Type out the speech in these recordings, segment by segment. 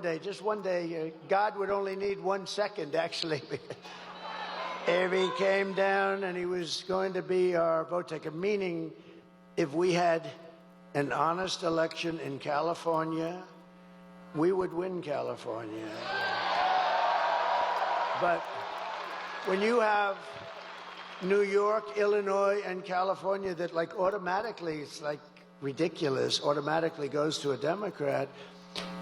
day, just one day, God would only need 1 second, actually. If he came down and he was going to be our vote taker, meaning if we had an honest election in California, we would win California. But when you have New York, Illinois, and California that like automatically, it's like ridiculous, automatically goes to a Democrat,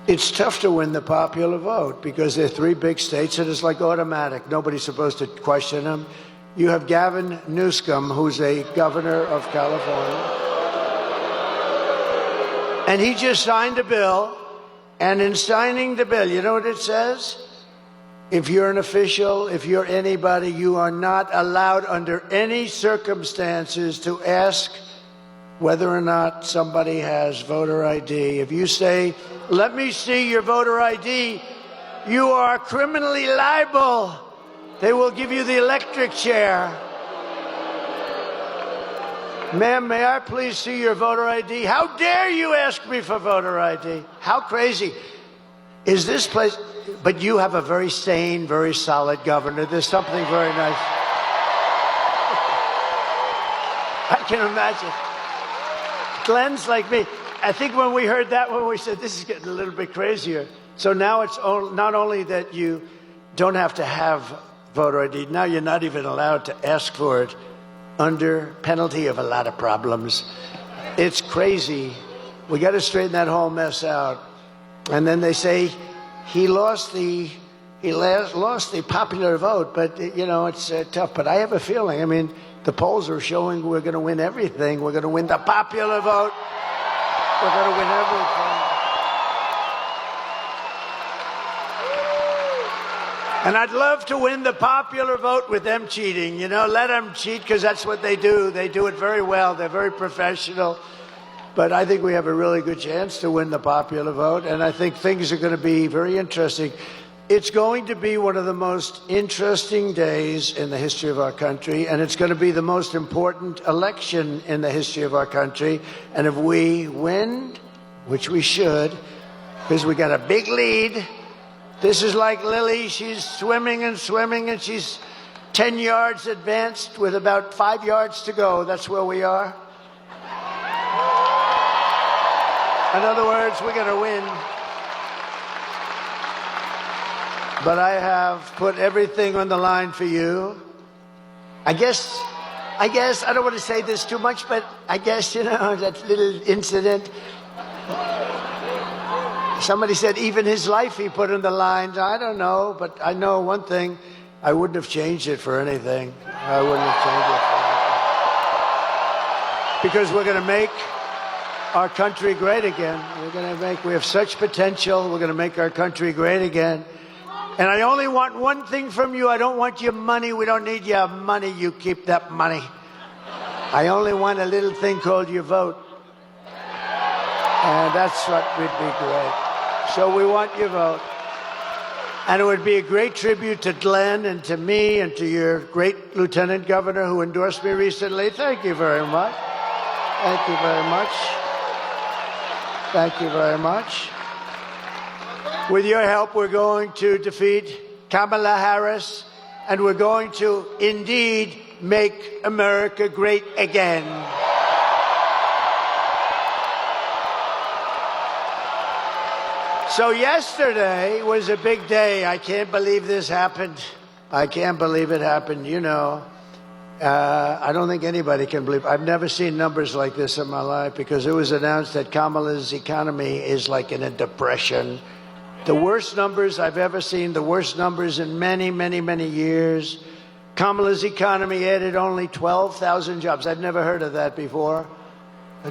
it's tough to win the popular vote because they're 3 big states and it's like automatic. Nobody's supposed to question them. You have Gavin Newsom, who's a governor of California, and he just signed a bill, and in signing the bill, you know what it says? If you're an official, if you're anybody, you are not allowed under any circumstances to ask whether or not somebody has voter ID. If you say, let me see your voter ID, you are criminally liable. They will give you the electric chair. Ma'am, may I please see your voter ID? How dare you ask me for voter ID? How crazy is this place? But you have a very sane, very solid governor. There's something very nice. I can imagine. Glenn's like me. I think when we heard that one, we said, this is getting a little bit crazier. So now it's not only that you don't have to have voter ID, now you're not even allowed to ask for it under penalty of a lot of problems. It's crazy. We got to straighten that whole mess out. And then they say he lost the popular vote, but you know, it's tough. But I have a feeling, I mean, the polls are showing we're going to win everything. We're going to win the popular vote. We're going to win everything. And I'd love to win the popular vote with them cheating. You know, let them cheat because that's what they do. They do it very well. They're very professional. But I think we have a really good chance to win the popular vote. And I think things are going to be very interesting. It's going to be one of the most interesting days in the history of our country, and it's going to be the most important election in the history of our country. And if we win, which we should, because we got a big lead, this is like Lily. She's swimming and swimming, and she's 10 yards advanced with about 5 yards to go. That's where we are. In other words, we're going to win. But I have put everything on the line for you. I guess, I don't want to say this too much, but I guess, you know, that little incident. Somebody said even his life he put on the line. I don't know, but I know one thing. I wouldn't have changed it for anything. I wouldn't have changed it for anything. Because we're going to make our country great again. We have such potential. We're going to make our country great again. And I only want one thing from you. I don't want your money. We don't need your money. You keep that money. I only want a little thing called your vote. And that's what would be great. So we want your vote. And it would be a great tribute to Glenn and to me and to your great Lieutenant Governor who endorsed me recently. Thank you very much. Thank you very much. Thank you very much. With your help, we're going to defeat Kamala Harris, and we're going to indeed make America great again. So yesterday was a big day. I can't believe this happened. I can't believe it happened. You know, I don't think anybody can believe. I've never seen numbers like this in my life because it was announced that Kamala's economy is like in a depression. The worst numbers I've ever seen, the worst numbers in many, many, many years. Kamala's economy added only 12,000 jobs. I've never heard of that before.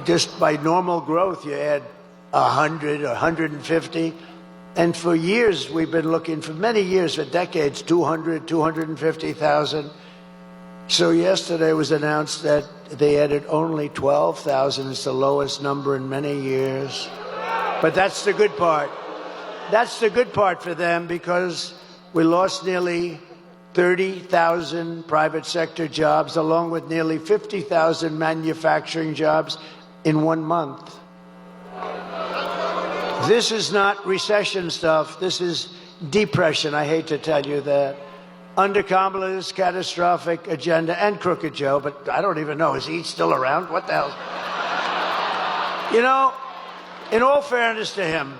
Just by normal growth, you add 100 or 150. And for years, we've been looking, for many years, for decades, 200, 250,000. So yesterday it was announced that they added only 12,000. It's the lowest number in many years. But that's the good part. That's the good part for them because we lost nearly 30,000 private sector jobs along with nearly 50,000 manufacturing jobs in 1 month. This is not recession stuff. This is depression. I hate to tell you that. Under Kamala's catastrophic agenda and Crooked Joe, but I don't even know. Is he still around? What the hell? You know, in all fairness to him,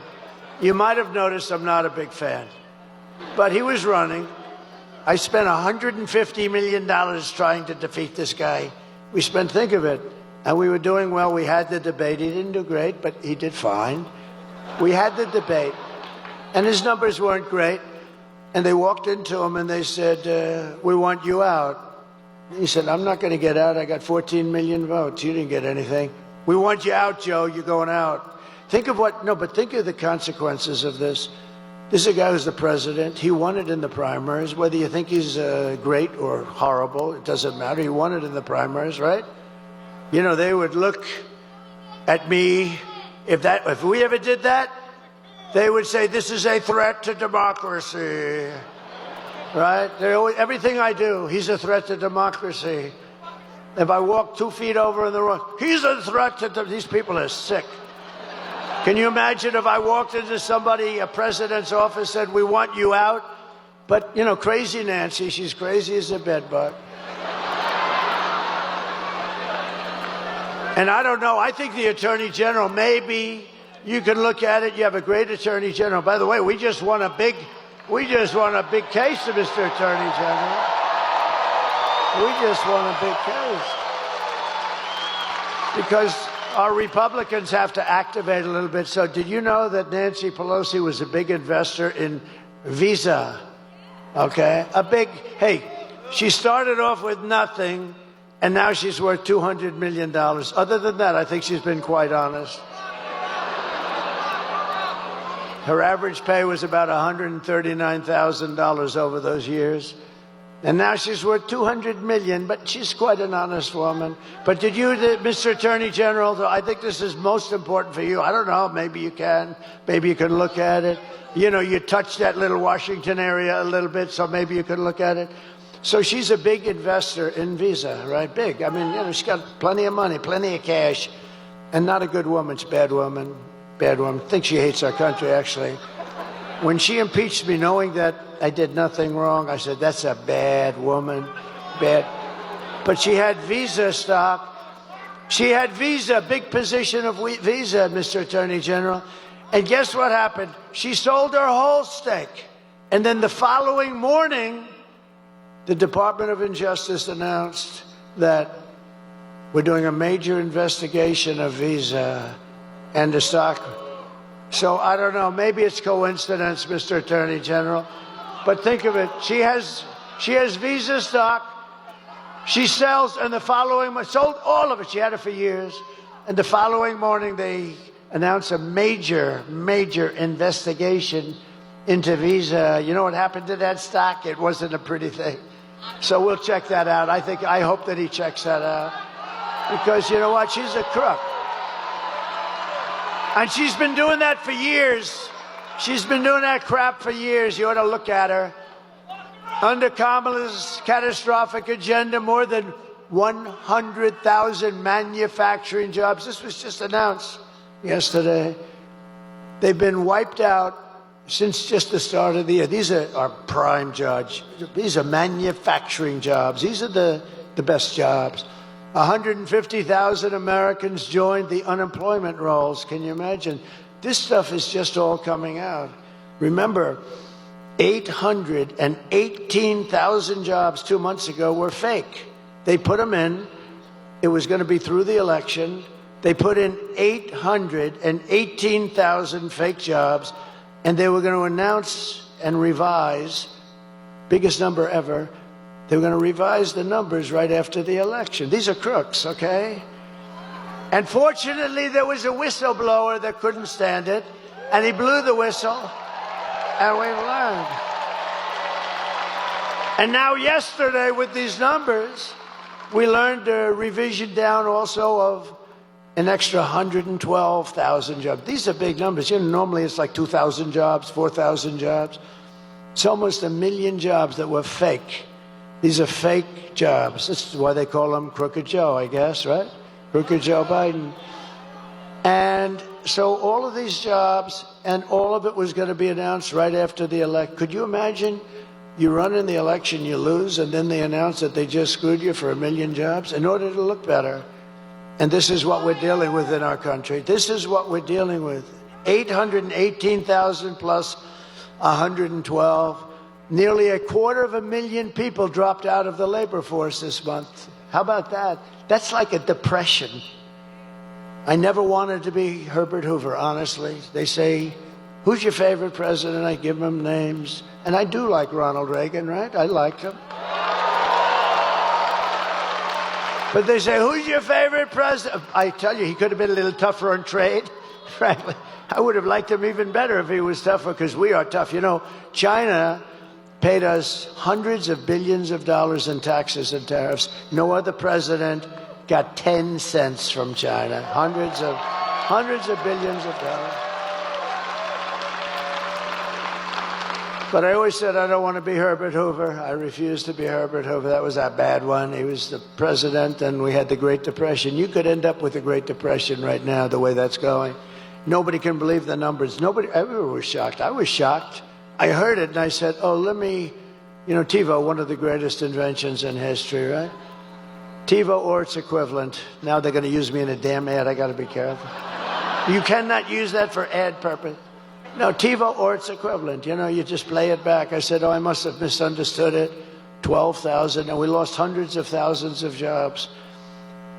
you might have noticed I'm not a big fan. But he was running. I spent $150 million trying to defeat this guy. We spent, think of it, and we were doing well. We had the debate. He didn't do great, but he did fine. We had the debate, and his numbers weren't great. And they walked into him and they said, we want you out. He said, I'm not going to get out. I got 14 million votes. You didn't get anything. We want you out, Joe. You're going out. Think of think of the consequences of this. This is a guy who's the president. He won it in the primaries. Whether you think he's great or horrible, it doesn't matter. He won it in the primaries, right? You know, they would look at me. If we ever did that, they would say, this is a threat to democracy, right? Everything I do, he's a threat to democracy. If I walk 2 feet over in the road, he's a threat to these people are sick. Can you imagine if I walked into a president's office, said, we want you out? But, you know, crazy Nancy, she's crazy as a bedbug. And I don't know, I think the Attorney General, maybe you can look at it. You have a great Attorney General. By the way, we just won a big case, Mr. Attorney General. We just won a big case. Because our Republicans have to activate a little bit. So did you know that Nancy Pelosi was a big investor in Visa? Okay? Hey, she started off with nothing, and now she's worth $200 million. Other than that, I think she's been quite honest. Her average pay was about $139,000 over those years. And now she's worth $200 million, but she's quite an honest woman. But did you, Mr. Attorney General, I think this is most important for you. I don't know, maybe you can. Maybe you can look at it. You know, you touched that little Washington area a little bit, so maybe you can look at it. So she's a big investor in Visa, right? Big. I mean, you know, she's got plenty of money, plenty of cash, and not a good woman. She's a bad woman. Bad woman. I think she hates our country, actually. When she impeached me, knowing that I did nothing wrong, I said, that's a bad woman. Bad. But she had Visa stock. She had Visa, big position of Visa, Mr. Attorney General. And guess what happened? She sold her whole stake. And then the following morning, the Department of Justice announced that we're doing a major investigation of Visa and the stock. So I don't know, maybe it's coincidence, Mr. Attorney General, but think of it. She has Visa stock. She sells, and the following sold all of it. She had it for years, and the following morning they announced a major investigation into Visa. You know what happened to that stock? It wasn't a pretty thing. So we'll check that out. I hope that he checks that out, because you know what? She's a crook. And she's been doing that for years. She's been doing that crap for years. You ought to look at her. Under Kamala's catastrophic agenda, more than 100,000 manufacturing jobs. This was just announced yesterday. They've been wiped out since just the start of the year. These are our prime jobs. These are manufacturing jobs. These are the best jobs. 150,000 Americans joined the unemployment rolls. Can you imagine? This stuff is just all coming out. Remember, 818,000 jobs 2 months ago were fake. They put them in. It was going to be through the election. They put in 818,000 fake jobs, and they were going to announce and revise, biggest number ever. They were going to revise the numbers right after the election. These are crooks, okay? And fortunately, there was a whistleblower that couldn't stand it, and he blew the whistle, and we've learned. And now yesterday, with these numbers, we learned a revision down also of an extra 112,000 jobs. These are big numbers. You know, normally it's like 2,000 jobs, 4,000 jobs. It's almost 1 million jobs that were fake. These are fake jobs. This is why they call him Crooked Joe, I guess, right? Crooked Joe Biden. And so all of these jobs, and all of it was going to be announced right after the election. Could you imagine? You run in the election, you lose, and then they announce that they just screwed you for 1 million jobs in order to look better. And this is what we're dealing with in our country. This is what we're dealing with. 818,000 plus 112. Nearly 250,000 people dropped out of the labor force this month. How about that? That's like a depression. I never wanted to be Herbert Hoover, honestly. They say, who's your favorite president? I give them names. And I do like Ronald Reagan, right? I liked him. But they say, who's your favorite president? I tell you, he could have been a little tougher on trade, frankly. I would have liked him even better if he was tougher, because we are tough. You know, China paid us hundreds of billions of dollars in taxes and tariffs. No other president got 10 cents from China. Hundreds of billions of dollars. But I always said I don't want to be Herbert Hoover. I refused to be Herbert Hoover. That was a bad one. He was the president, and we had the Great Depression. You could end up with the Great Depression right now, the way that's going. Nobody can believe the numbers. Everyone was shocked. I was shocked. I heard it, and I said, oh, TiVo, one of the greatest inventions in history, right? TiVo or its equivalent. Now they're going to use me in a damn ad. I got to be careful. You cannot use that for ad purpose. No, TiVo or its equivalent. You know, you just play it back. I said, oh, I must have misunderstood it. 12,000, and we lost hundreds of thousands of jobs.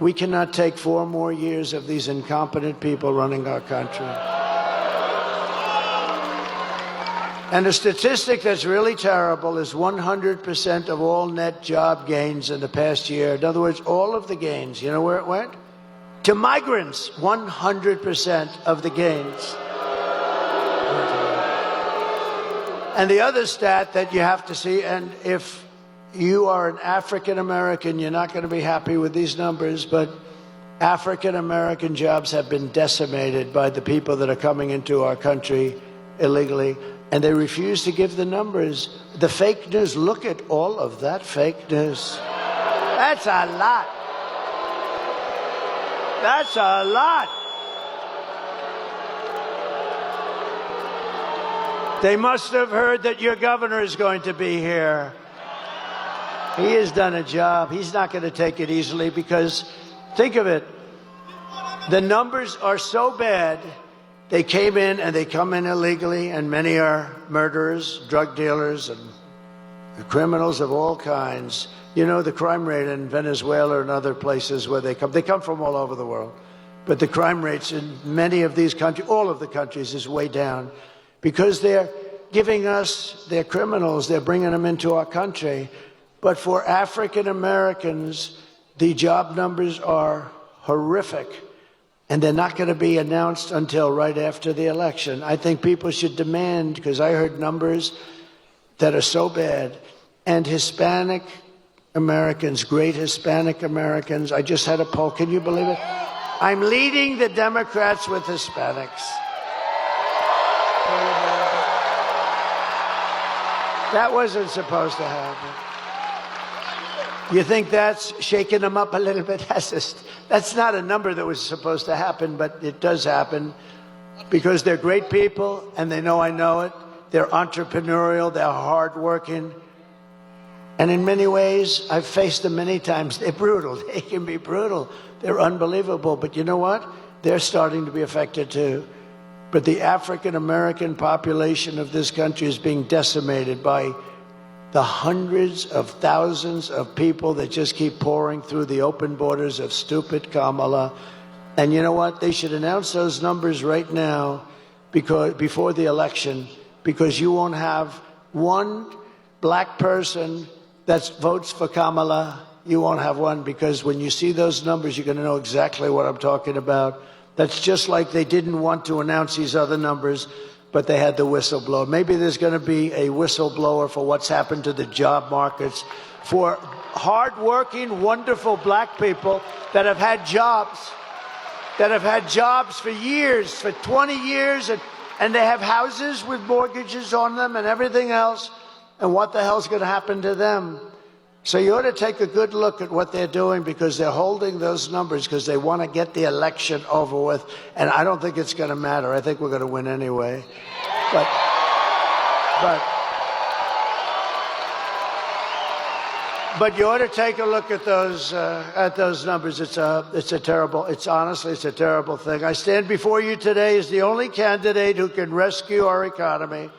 We cannot take 4 more years of these incompetent people running our country. And the statistic that's really terrible is 100% of all net job gains in the past year. In other words, all of the gains. You know where it went? To migrants. 100% of the gains. And the other stat that you have to see, and if you are an African American, you're not going to be happy with these numbers, but African American jobs have been decimated by the people that are coming into our country illegally, and they refuse to give the numbers. The fake news, look at all of that fake news. That's a lot. That's a lot. They must have heard that your governor is going to be here. He has done a job. He's not going to take it easily, because, think of it, the numbers are so bad. They came in, and they come in illegally, and many are murderers, drug dealers, and criminals of all kinds. You know, the crime rate in Venezuela and other places where they come from all over the world. But the crime rates in many of these countries, all of the countries, is way down. Because they're giving us their criminals, they're bringing them into our country. But for African Americans, the job numbers are horrific, and they're not going to be announced until right after the election. I think people should demand, because I heard numbers that are so bad. And Hispanic Americans, great Hispanic Americans, I just had a poll, can you believe it? I'm leading the Democrats with Hispanics. That wasn't supposed to happen. You think that's shaking them up a little bit? That's not a number that was supposed to happen, but it does happen because they're great people, and they know I know it. They're entrepreneurial, they're hardworking, and in many ways, I've faced them many times. They're brutal. They can be brutal. They're unbelievable, but you know what? They're starting to be affected too. But the African American population of this country is being decimated by the hundreds of thousands of people that just keep pouring through the open borders of stupid Kamala. And you know what? They should announce those numbers right now, because before the election, because you won't have one black person that votes for Kamala. You won't have one, because when you see those numbers, you're going to know exactly what I'm talking about. That's just like they didn't want to announce these other numbers, but they had the whistleblower. Maybe there's going to be a whistleblower for what's happened to the job markets for hardworking, wonderful black people that have had jobs for years, for 20 years, and they have houses with mortgages on them and everything else. And what the hell's going to happen to them? So you ought to take a good look at what they're doing, because they're holding those numbers because they want to get the election over with. And I don't think it's going to matter. I think we're going to win anyway. But you ought to take a look at those numbers. It's honestly a terrible thing. I stand before you today as the only candidate who can rescue our economy,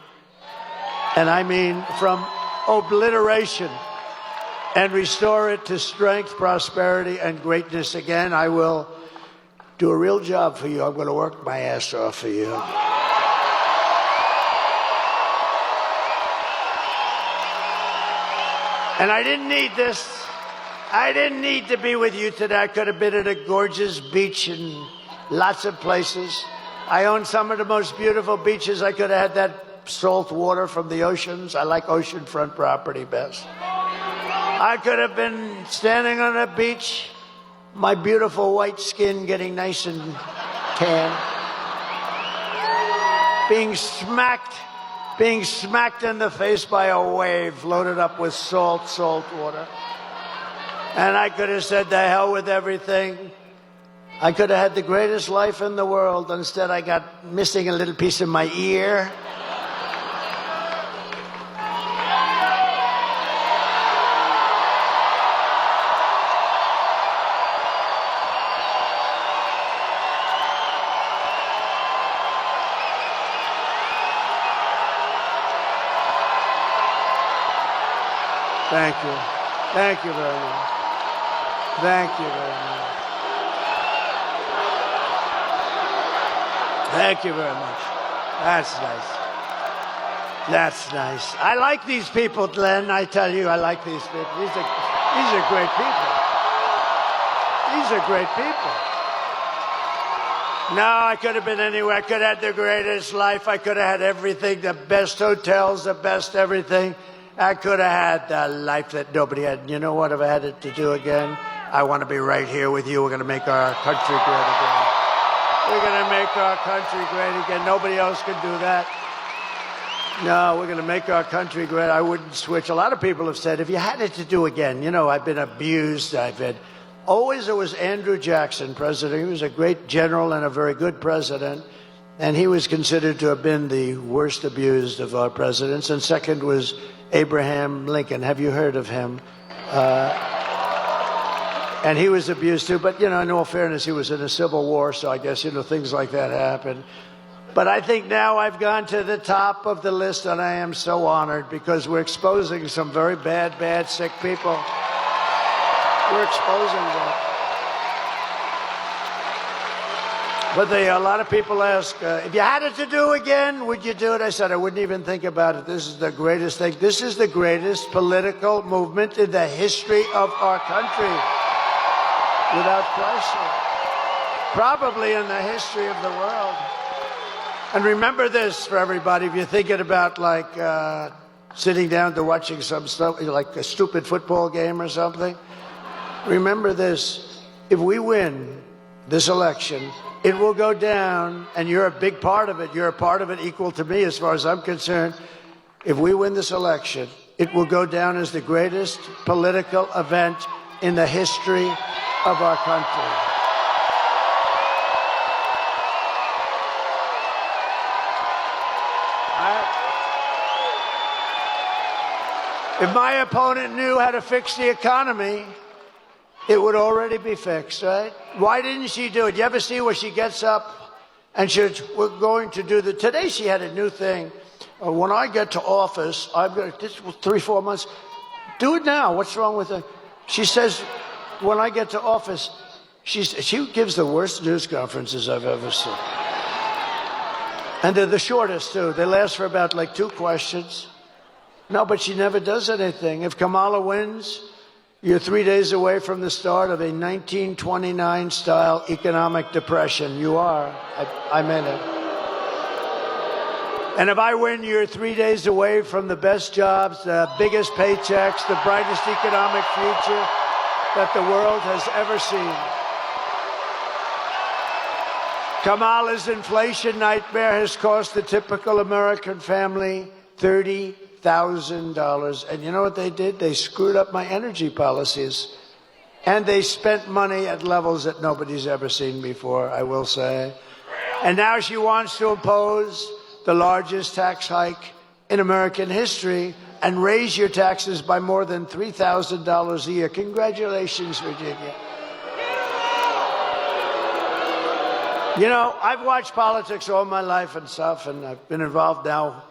and I mean from obliteration, and restore it to strength, prosperity, and greatness again. I will do a real job for you. I'm going to work my ass off for you. And I didn't need this. I didn't need to be with you today. I could have been at a gorgeous beach in lots of places. I own some of the most beautiful beaches. I could have had that salt water from the oceans. I like oceanfront property best. I could have been standing on a beach, my beautiful white skin getting nice and tan, being smacked in the face by a wave loaded up with salt water. And I could have said, the hell with everything. I could have had the greatest life in the world. Instead, I got missing a little piece of my ear. Thank you. Thank you very much. Thank you very much. Thank you very much. That's nice. That's nice. I like these people, Glenn. I tell you, I like these people. These are great people. These are great people. No, I could have been anywhere. I could have had the greatest life. I could have had everything, the best hotels, the best everything. I could have had the life that nobody had. You know what? If I had it to do again, I want to be right here with you. We're going to make our country great again. We're going to make our country great again. Nobody else can do that. No, we're going to make our country great. I wouldn't switch. A lot of people have said, if you had it to do again, you know, I've been abused. Always it was Andrew Jackson, president. He was a great general and a very good president. And he was considered to have been the worst abused of our presidents. And second was Abraham Lincoln. Have you heard of him? And he was abused too. But, you know, in all fairness, he was in a civil war. So I guess, you know, things like that happen. But I think now I've gone to the top of the list, and I am so honored because we're exposing some very bad, sick people. We're exposing them. But a lot of people ask, if you had it to do again, would you do it? I said, I wouldn't even think about it. This is the greatest thing. This is the greatest political movement in the history of our country. Without question. Probably in the history of the world. And remember this for everybody, if you're thinking about like sitting down to watching some stuff, like a stupid football game or something. Remember this, if we win this election, it will go down, and you're a big part of it. You're a part of it equal to me as far as I'm concerned. If we win this election, it will go down as the greatest political event in the history of our country. If my opponent knew how to fix the economy, it would already be fixed, right? Why didn't she do it? You ever see where she gets up and says, we're going to do today she had a new thing. When I get to office, I'm going to, this was 3-4 months. Do it now. What's wrong with it? She says, when I get to office, she gives the worst news conferences I've ever seen. And they're the shortest, too. They last for about like 2 questions. No, but she never does anything. If Kamala wins, you're 3 days away from the start of a 1929-style economic depression. You are. I meant it. And if I win, you're 3 days away from the best jobs, the biggest paychecks, the brightest economic future that the world has ever seen. Kamala's inflation nightmare has cost the typical American family $30,000 $3,000. And you know what they did? They screwed up my energy policies. And they spent money at levels that nobody's ever seen before, I will say. And now she wants to impose the largest tax hike in American history and raise your taxes by more than $3,000 a year. Congratulations, Virginia. You know, I've watched politics all my life and stuff, and I've been involved now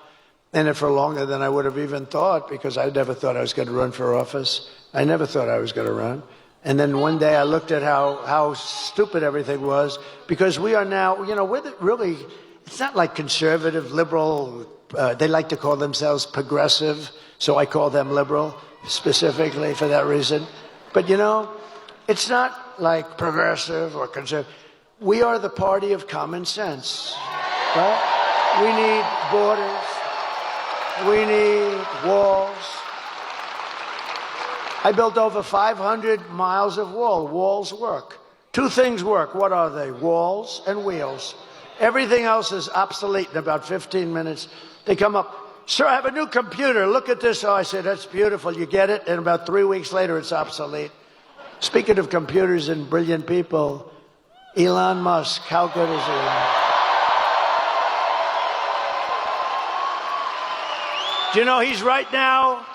in it for longer than I would have even thought, because I never thought I was going to run for office. I never thought I was going to run. And then one day I looked at how stupid everything was, because we are now, you know, really, it's not like conservative, liberal. They like to call themselves progressive, so I call them liberal specifically for that reason. But, you know, it's not like progressive or conservative. We are the party of common sense, right? We need borders. We need walls. I built over 500 miles of wall. Walls work. Two things work. What are they? Walls and wheels. Everything else is obsolete in about 15 minutes. They come up, sir, I have a new computer. Look at this. Oh, I said, that's beautiful. You get it? And about 3 weeks later, it's obsolete. Speaking of computers and brilliant people, Elon Musk, how good is Elon? Do you know he's right now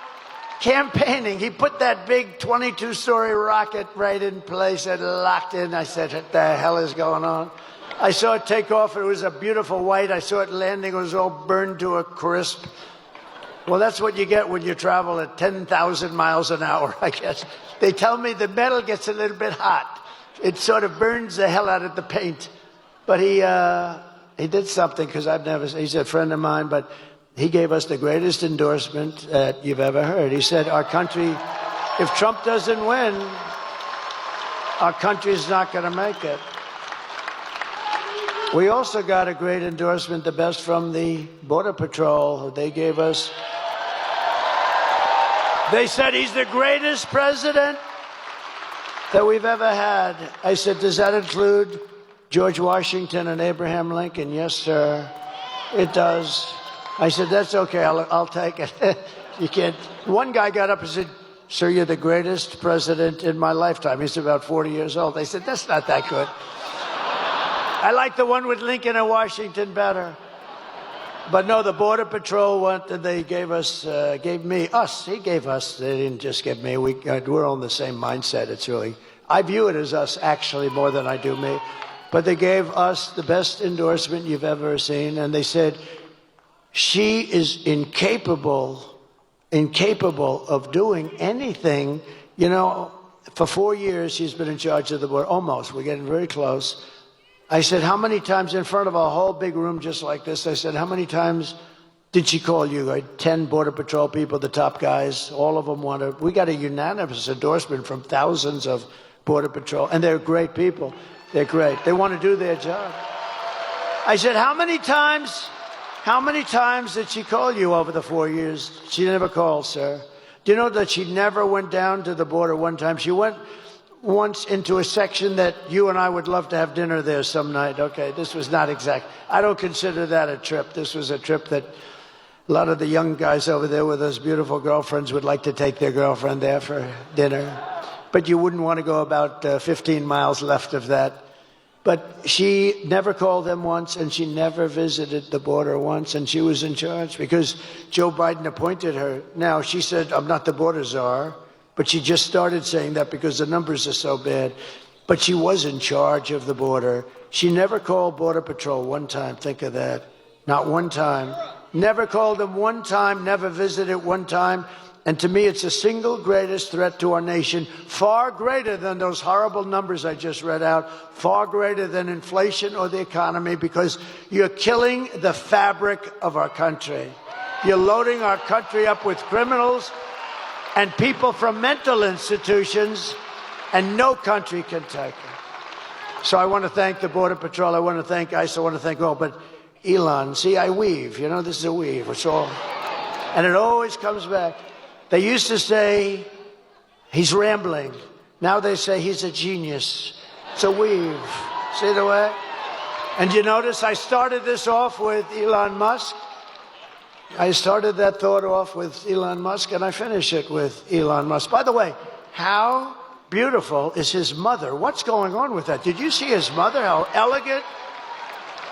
campaigning? He put that big 22-story rocket right in place and locked in. I said, what the hell is going on? I saw it take off. It was a beautiful white. I saw it landing. It was all burned to a crisp. Well, that's what you get when you travel at 10,000 miles an hour, I guess. They tell me the metal gets a little bit hot. It sort of burns the hell out of the paint. But he did something, because he's a friend of mine, but he gave us the greatest endorsement that you've ever heard. He said, our country, if Trump doesn't win, our country's not going to make it. We also got a great endorsement, the best from the Border Patrol. They gave us, they said he's the greatest president that we've ever had. I said, does that include George Washington and Abraham Lincoln? Yes, sir, it does. I said, that's okay, I'll take it. You can't. One guy got up and said, sir, you're the greatest president in my lifetime. He's about 40 years old. I said, that's not that good. I like the one with Lincoln and Washington better. But no, the Border Patrol, they gave us, gave me, us, he gave us, they didn't just give me, we're all in the same mindset. It's really, I view it as us actually more than I do me. But they gave us the best endorsement you've ever seen, and they said, she is incapable of doing anything. You know, for 4 years, she's been in charge of the border, almost, we're getting very close. I said, how many times in front of a whole big room just like this, I said, how many times did she call you? 10 Border Patrol people, the top guys, all of them wanted. We got a unanimous endorsement from thousands of Border Patrol, and they're great people. They're great. They want to do their job. I said, how many times did she call you over the 4 years? She never called, sir. Do you know that she never went down to the border one time? She went once into a section that you and I would love to have dinner there some night. Okay, this was not exact. I don't consider that a trip. This was a trip that a lot of the young guys over there with those beautiful girlfriends would like to take their girlfriend there for dinner. But you wouldn't want to go about 15 miles left of that. But she never called them once, and she never visited the border once, and she was in charge because Joe Biden appointed her. Now, she said, I'm not the border czar. But she just started saying that because the numbers are so bad. But she was in charge of the border. She never called Border Patrol one time. Think of that. Not one time. Never called them one time, never visited one time. And to me, it's the single greatest threat to our nation, far greater than those horrible numbers I just read out, far greater than inflation or the economy, because you're killing the fabric of our country. You're loading our country up with criminals and people from mental institutions, and no country can take it. So I want to thank the Border Patrol. I want to thank ICE. I want to thank all. But Elon, see, I weave. You know, this is a weave. It's all. And it always comes back. They used to say he's rambling. Now they say he's a genius. It's a weave. See the way? And you notice I started this off with Elon Musk. I started that thought off with Elon Musk, and I finish it with Elon Musk. By the way, how beautiful is his mother? What's going on with that? Did you see his mother? How elegant?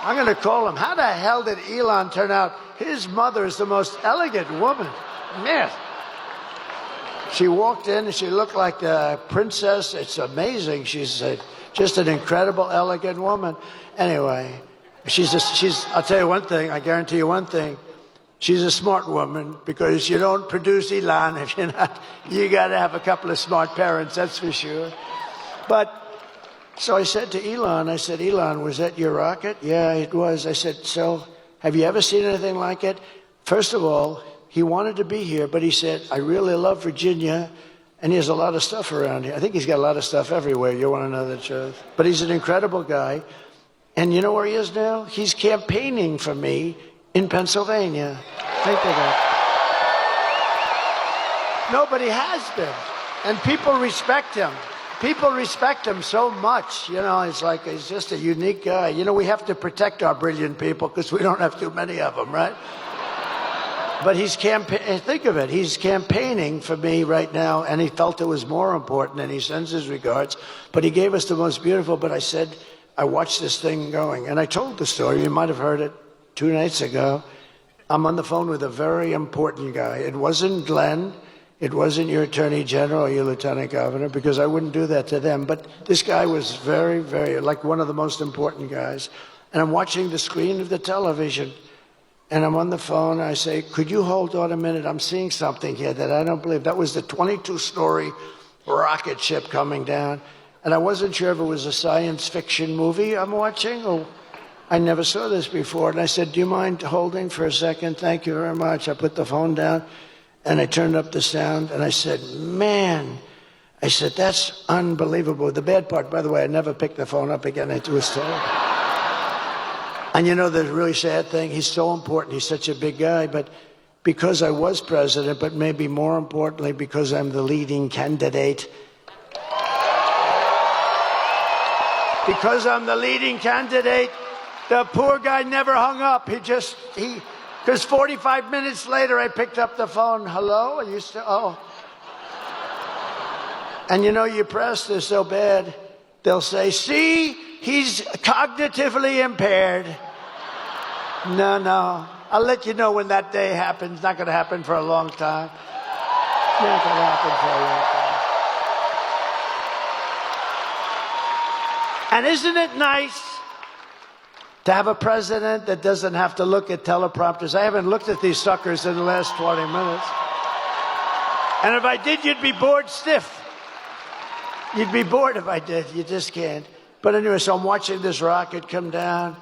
I'm going to call him. How the hell did Elon turn out? His mother is the most elegant woman. Man. She walked in and she looked like a princess. It's amazing. She's just an incredible, elegant woman. Anyway, I'll tell you one thing. I guarantee you one thing. She's a smart woman, because you don't produce Elon if you're not. You got to have a couple of smart parents, that's for sure. But so I said to Elon, I said, Elon, was that your rocket? Yeah, it was. I said, so have you ever seen anything like it? First of all, he wanted to be here, but he said, I really love Virginia, and he has a lot of stuff around here. I think he's got a lot of stuff everywhere. You want to know the truth? But he's an incredible guy. And you know where he is now? He's campaigning for me in Pennsylvania. Think of that. Nobody has been. And people respect him. People respect him so much. You know, it's like he's just a unique guy. You know, we have to protect our brilliant people because we don't have too many of them, right? But think of it, he's campaigning for me right now, and he felt it was more important, and he sends his regards. But he gave us the most beautiful, but I said, I watched this thing going, and I told the story. You might have heard it 2 nights ago. I'm on the phone with a very important guy. It wasn't Glenn. It wasn't your attorney general or your lieutenant governor, because I wouldn't do that to them. But this guy was very, very, like one of the most important guys. And I'm watching the screen of the television. And I'm on the phone. I say, could you hold on a minute? I'm seeing something here that I don't believe. That was the 22-story rocket ship coming down. And I wasn't sure if it was a science fiction movie I'm watching, or I never saw this before. And I said, do you mind holding for a second? Thank you very much. I put the phone down, and I turned up the sound, and I said, man, I said, that's unbelievable. The bad part, by the way, I never picked the phone up again. It was terrible. And you know the really sad thing? He's so important. He's such a big guy. But because I was president, but maybe more importantly, because I'm the leading candidate, because I'm the leading candidate, the poor guy never hung up. Because 45 minutes later, I picked up the phone. Hello? Are you still? Oh. And you know, you press this so bad, they'll say, see, he's cognitively impaired. No. I'll let you know when that day happens. It's not going to happen for a long time. It's not going to happen for a long time. And isn't it nice to have a president that doesn't have to look at teleprompters? I haven't looked at these suckers in the last 20 minutes. And if I did, you'd be bored stiff. You'd be bored if I did. You just can't. But anyway, so I'm watching this rocket come down,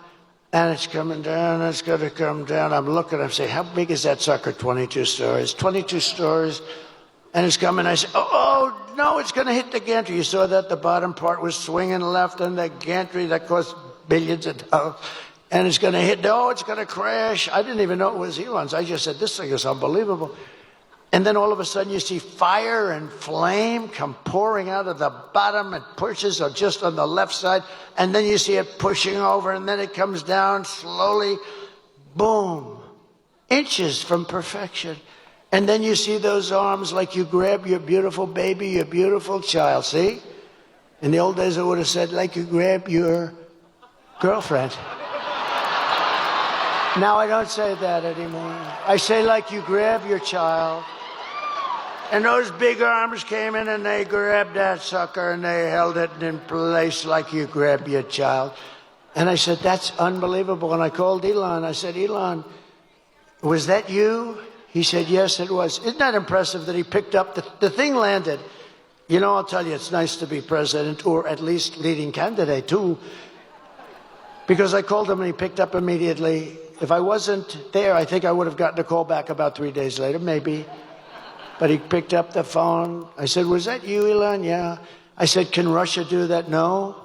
and it's coming down, it's going to come down. I'm looking, I'm saying, how big is that sucker? 22 stories. 22 stories. And it's coming. I say, oh, no, it's going to hit the gantry. You saw that the bottom part was swinging left, and the gantry that cost billions of dollars. And it's going to hit, it's going to crash. I didn't even know it was Elon's. I just said, this thing is unbelievable. And then all of a sudden you see fire and flame come pouring out of the bottom. It pushes or just on the left side. And then you see it pushing over, and then it comes down slowly. Boom. Inches from perfection. And then you see those arms like you grab your beautiful baby, your beautiful child. See? In the old days I would have said like you grab your girlfriend. Now I don't say that anymore. I say like you grab your child. And those big arms came in and they grabbed that sucker and they held it in place like you grab your child. And I said, that's unbelievable. And I called Elon. I said, Elon, was that you? He said, yes, it was. Isn't that impressive that he picked up, the thing landed. You know, I'll tell you, it's nice to be president, or at least leading candidate too. Because I called him and he picked up immediately. If I wasn't there, I think I would have gotten a call back about 3 days later, maybe. But he picked up the phone. I said, was that you, Elon? Yeah. I said, can Russia do that? No.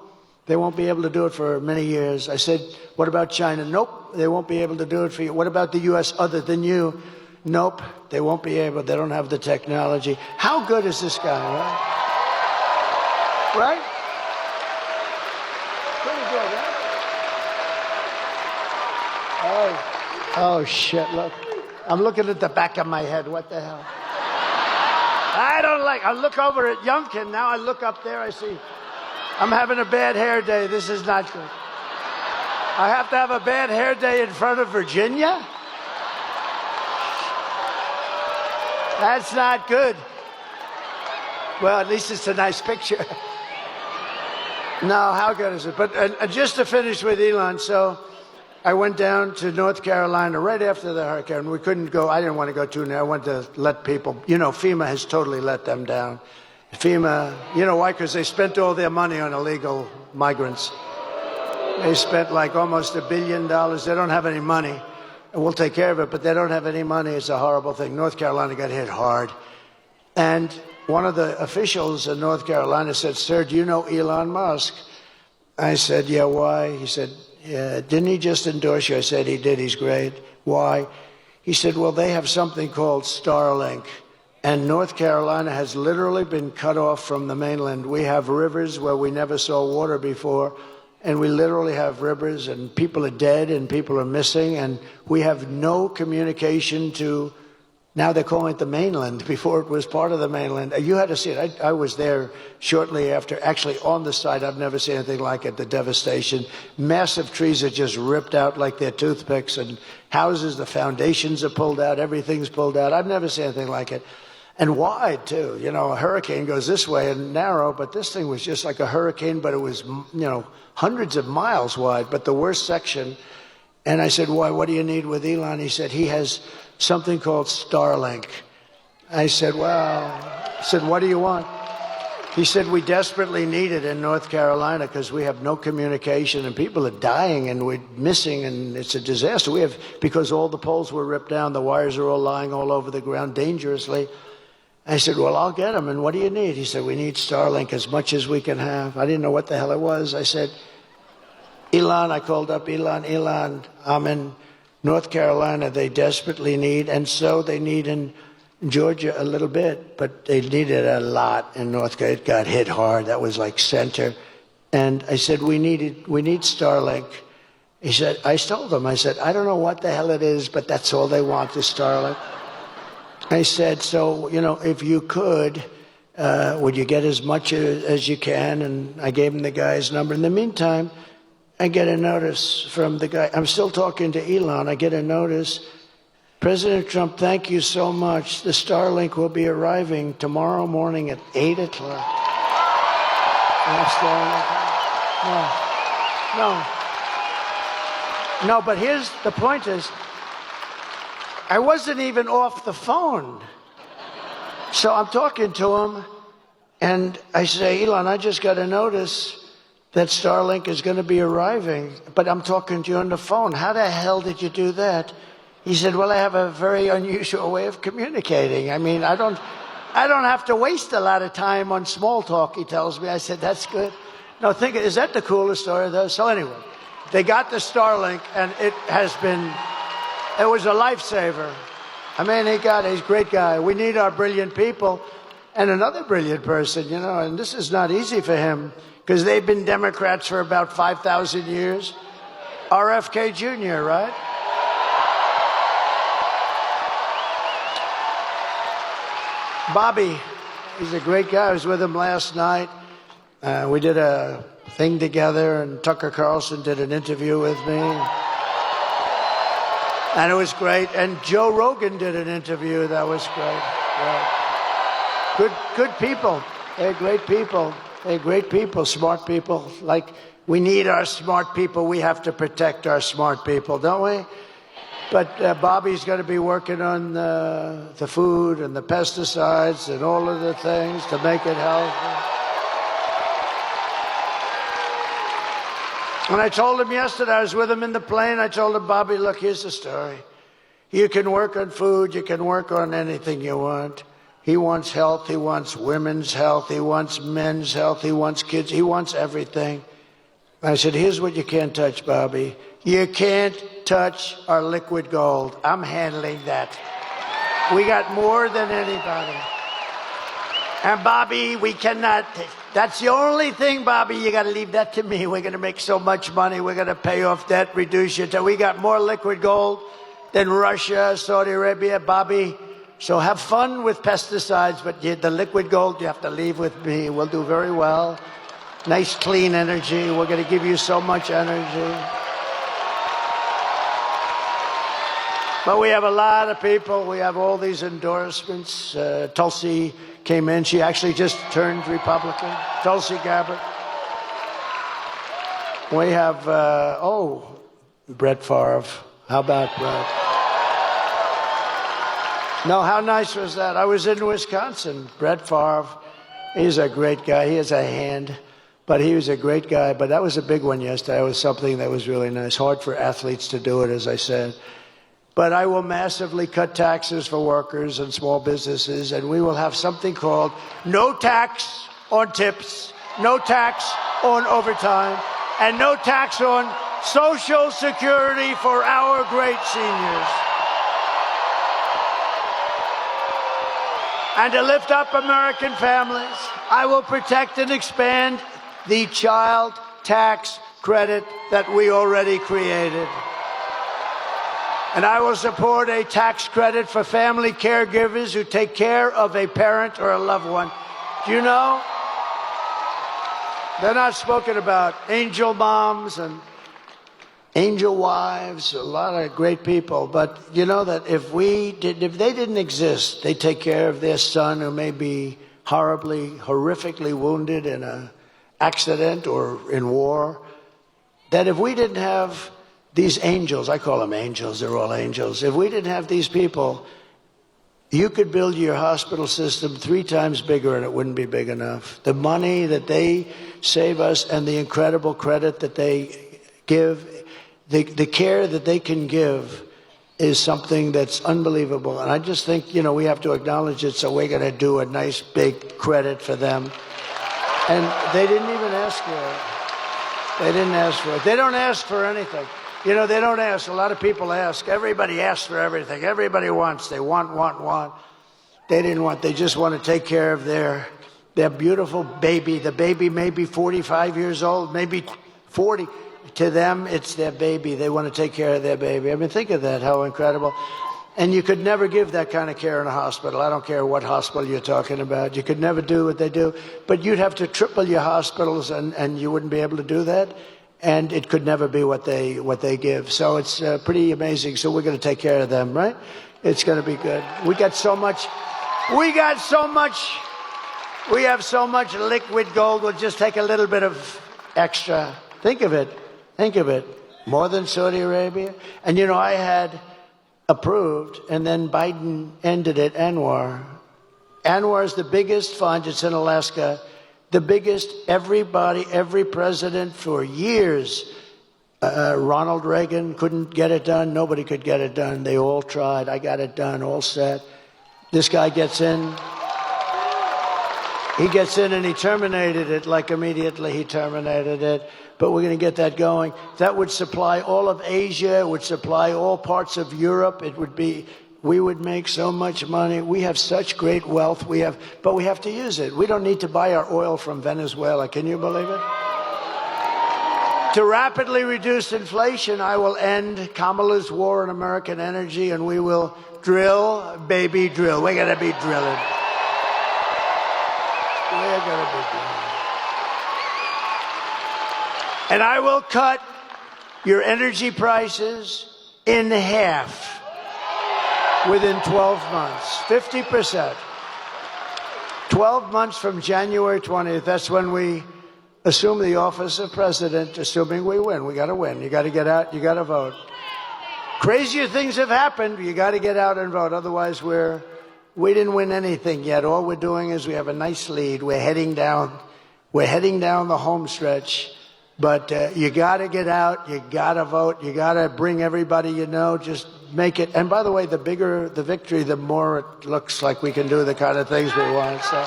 They won't be able to do it for many years. I said, what about China? Nope. They won't be able to do it for you. What about the U.S. other than you? Nope. They won't be able. They don't have the technology. How good is this guy, right? Right? Pretty good, right? Oh, shit, look. I'm looking at the back of my head. What the hell? I don't like. I look over at Youngkin. Now I look up there. I see I'm having a bad hair day. This is not good. I have to have a bad hair day in front of Virginia? That's not good. Well, at least it's a nice picture. No, how good is it? But just to finish with Elon, so I went down to North Carolina right after the hurricane. We couldn't go. I didn't want to go too near. I wanted to let people, FEMA has totally let them down. FEMA, you know why? Because they spent all their money on illegal migrants. They spent like almost $1 billion. They don't have any money. And we'll take care of it, but they don't have any money. It's a horrible thing. North Carolina got hit hard. And one of the officials in North Carolina said, "Sir, do you know Elon Musk?" I said, "Yeah, why?" He said, "Yeah, didn't he just endorse you?" I said, "He did. He's great." "Why?" He said, "Well, they have something called Starlink. And North Carolina has literally been cut off from the mainland. We have rivers where we never saw water before. And we literally have rivers, and people are dead, and people are missing, and we have no communication to, now they're calling it the mainland. Before it was part of the mainland. You had to see it. I was there shortly after, actually on the site. I've never seen anything like it, the devastation. Massive trees are just ripped out like they're toothpicks, and houses, the foundations are pulled out, everything's pulled out. I've never seen anything like it. And wide, too. A hurricane goes this way and narrow, but this thing was just like a hurricane, but it was, hundreds of miles wide, but the worst section. And I said, "Why? What do you need with Elon?" He said, "He has something called Starlink." I said, "What do you want?" He said, "We desperately need it in North Carolina because we have no communication and people are dying and we're missing and it's a disaster. Because all the poles were ripped down, the wires are all lying all over the ground dangerously." I said, "Well, I'll get them. And what do you need?" He said, "We need Starlink as much as we can have." I didn't know what the hell it was. I said, "Elon," I called up Elon, I'm in North Carolina. They desperately need, and so they need in Georgia a little bit, but they needed a lot in North Carolina. It got hit hard. That was like center. And I said, we need Starlink. He said, I told him, I said, "I don't know what the hell it is, but that's all they want is Starlink." I said, "So, if you could, would you get as much as you can?" And I gave him the guy's number. In the meantime, I get a notice from the guy. I'm still talking to Elon. I get a notice. "President Trump, thank you so much. The Starlink will be arriving tomorrow morning at 8 o'clock. No, but here's the point is, I wasn't even off the phone. So I'm talking to him, and I say, "Elon, I just got a notice that Starlink is going to be arriving, but I'm talking to you on the phone. How the hell did you do that?" He said, "Well, I have a very unusual way of communicating. I mean, I don't have to waste a lot of time on small talk," he tells me. I said, "That's good." No, is that the coolest story, though? So anyway, they got the Starlink, and it was a lifesaver. I mean, he's a great guy. We need our brilliant people. And another brilliant person, and this is not easy for him because they've been Democrats for about 5,000 years. RFK Jr., right? Bobby, he's a great guy. I was with him last night. We did a thing together, and Tucker Carlson did an interview with me. And it was great. And Joe Rogan did an interview. That was great. Yeah. Good people. They're great people. They're great people, smart people. Like, we need our smart people. We have to protect our smart people, don't we? But Bobby's going to be working on the food and the pesticides and all of the things to make it healthy. And I told him yesterday, I was with him in the plane, I told him, "Bobby, look, here's the story. You can work on food, you can work on anything you want. He wants health, he wants women's health, he wants men's health, he wants kids, he wants everything." I said, "Here's what you can't touch, Bobby. You can't touch our liquid gold. I'm handling that. We got more than anybody. And Bobby, we cannot, that's the only thing, Bobby, you got to leave that to me. We're going to make so much money. We're going to pay off debt, reduce your debt. We got more liquid gold then Russia, Saudi Arabia, Bobby. So have fun with pesticides, but the liquid gold you have to leave with me. We'll do very well. Nice, clean energy. We're going to give you so much energy. But we have a lot of people. We have all these endorsements. Tulsi came in. She actually just turned Republican. Tulsi Gabbard. We have, Brett Favre. How about Brett? No, how nice was that? I was in Wisconsin. Brett Favre, he's a great guy. He has a hand, but he was a great guy. But that was a big one yesterday. It was something that was really nice. Hard for athletes to do it, as I said. But I will massively cut taxes for workers and small businesses, and we will have something called no tax on tips, no tax on overtime, and no tax on Social Security for our great seniors. And to lift up American families, I will protect and expand the child tax credit that we already created. And I will support a tax credit for family caregivers who take care of a parent or a loved one. Do you know? They're not spoken about. Angel moms and angel wives, a lot of great people. But you know that if they didn't exist, they take care of their son who may be horrifically wounded in an accident or in war. That if we didn't have these angels, I call them angels, they're all angels. If we didn't have these people, you could build your hospital system 3 times bigger and it wouldn't be big enough. The money that they save us and the incredible credit that they give, the care that they can give is something that's unbelievable. And I just think, we have to acknowledge it, so we're going to do a nice big credit for them. And they didn't even ask for it. They didn't ask for it. They don't ask for anything. They don't ask. A lot of people ask. Everybody asks for everything. Everybody wants. They want. They didn't want. They just want to take care of their beautiful baby. The baby may be 45 years old, maybe 40. To them, it's their baby. They want to take care of their baby. I mean, think of that, how incredible. And you could never give that kind of care in a hospital. I don't care what hospital you're talking about. You could never do what they do. But you'd have to triple your hospitals, and you wouldn't be able to do that. And it could never be what they give. So it's pretty amazing. So we're going to take care of them, right? It's going to be good. We have so much liquid gold. We'll just take a little bit of extra. Think of it. More than Saudi Arabia. And I had approved, and then Biden ended it, Anwar. Anwar is the biggest fund. It's in Alaska. The biggest, every president for years. Ronald Reagan couldn't get it done. Nobody could get it done. They all tried. I got it done, all set. This guy gets in. He gets in and he terminated it, like immediately he terminated it. But we're going to get that going. That would supply all of Asia. It would supply all parts of Europe. We would make so much money. We have such great wealth. But we have to use it. We don't need to buy our oil from Venezuela. Can you believe it? To rapidly reduce inflation, I will end Kamala's war on American energy, and we will drill, baby, drill. We're going to be drilling. We're going to be drilling. And I will cut your energy prices in half within 12 months, 50%. 12 months from January 20th, that's when we assume the office of president, assuming we win. We got to win. You got to get out. You got to vote. Crazier things have happened. You got to get out and vote. Otherwise, we didn't win anything yet. All we're doing is we have a nice lead. We're heading down the home stretch. But you got to get out. You got to vote. You got to bring everybody you know. Just make it. And by the way, the bigger the victory, the more it looks like we can do the kind of things we want. So.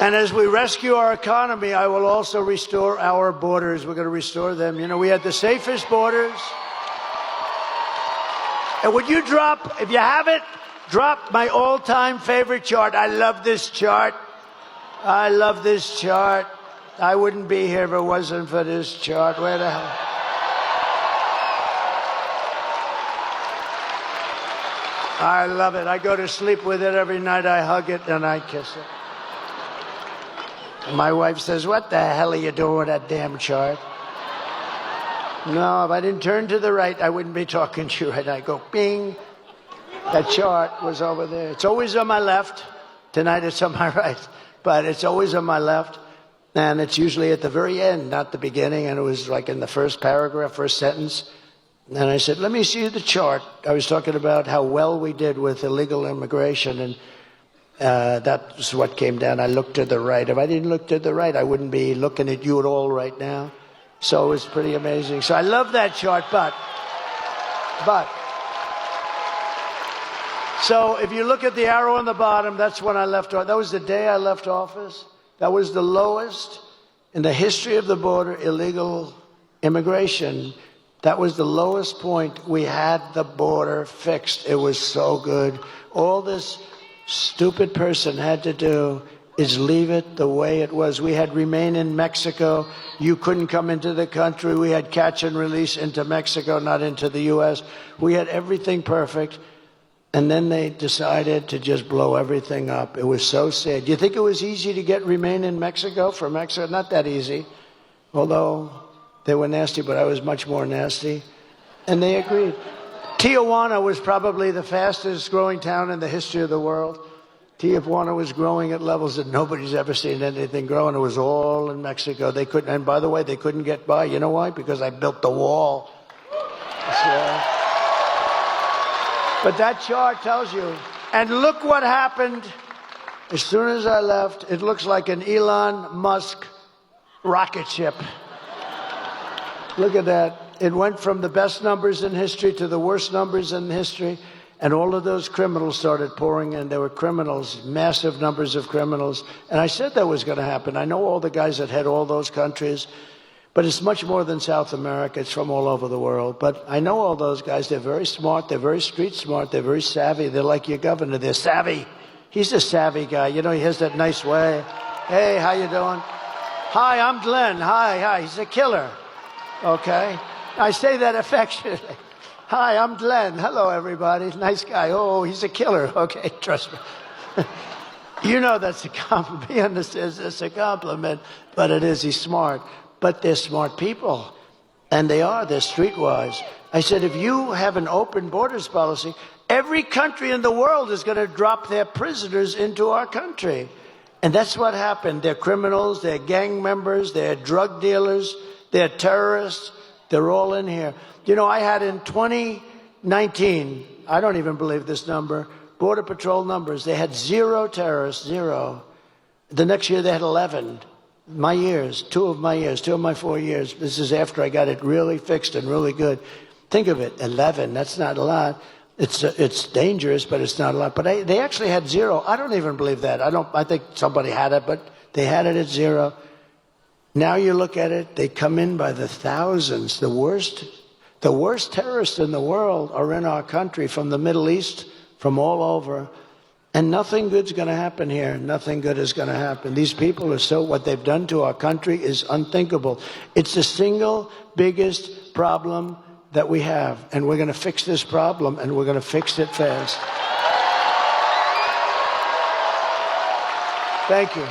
And as we rescue our economy, I will also restore our borders. We're going to restore them. We had the safest borders. And would you drop, if you have it, drop my all-time favorite chart. I love this chart. I love this chart. I wouldn't be here if it wasn't for this chart. Where the hell? I love it. I go to sleep with it every night. I hug it and I kiss it. My wife says, "What the hell are you doing with that damn chart?" No, if I didn't turn to the right, I wouldn't be talking to you. And I go, bing. That chart was over there. It's always on my left. Tonight it's on my right. But it's always on my left. And it's usually at the very end, not the beginning. And it was like in the first paragraph, first sentence. And I said, "Let me see the chart." I was talking about how well we did with illegal immigration. And that's what came down. I looked to the right. If I didn't look to the right, I wouldn't be looking at you at all right now. So it was pretty amazing. So I love that chart, but. So if you look at the arrow on the bottom, that's when I left office. That was the day I left office. That was the lowest in the history of the border, illegal immigration. That was the lowest point. We had the border fixed. It was so good. All this stupid person had to do is leave it the way it was. We had remain in Mexico. You couldn't come into the country. We had catch and release into Mexico, not into the U.S. We had everything perfect. And then they decided to just blow everything up. It was so sad. Do you think it was easy to get remain in Mexico for Mexico? Not that easy. Although they were nasty, but I was much more nasty. And they agreed. Tijuana was probably the fastest growing town in the history of the world. Tijuana was growing at levels that nobody's ever seen anything grow, and it was all in Mexico. They couldn't, and by the way, they couldn't get by. You know why? Because I built the wall. But that chart tells you. And look what happened as soon as I left. It looks like an Elon Musk rocket ship. Look at that. It went from the best numbers in history to the worst numbers in history. And all of those criminals started pouring in. There were criminals, massive numbers of criminals. And I said that was going to happen. I know all the guys that head all those countries. But it's much more than South America. It's from all over the world. But I know all those guys. They're very smart. They're very street smart. They're very savvy. They're like your governor. They're savvy. He's a savvy guy. You know, he has that nice way. "Hey, how you doing?" "Hi, I'm Glenn." Hi. He's a killer. Okay? I say that affectionately. "Hi, I'm Glenn. Hello, everybody. Nice guy." "Oh, he's a killer." Okay, trust me. You know that's a compliment. He understands it's a compliment, but it is. He's smart. But they're smart people. And they are. They're streetwise. I said, if you have an open borders policy, every country in the world is going to drop their prisoners into our country. And that's what happened. They're criminals. They're gang members. They're drug dealers. They're terrorists. They're all in here. You know, I had in 2019, I don't even believe this number, Border Patrol numbers. They had 0 terrorists, 0. The next year they had 11. My years, 2 of my 4 years. This is after I got it really fixed and really good. Think of it, 11. That's not a lot. It's dangerous, but it's not a lot. But they actually had 0. I don't even believe that. I think somebody had it, but they had it at 0. Now you look at it, they come in by the thousands. The worst terrorists in the world are in our country, from the Middle East, from all over. And nothing good's going to happen here. Nothing good is going to happen. These people are what they've done to our country is unthinkable. It's the single biggest problem that we have. And we're going to fix this problem, and we're going to fix it fast. Thank you.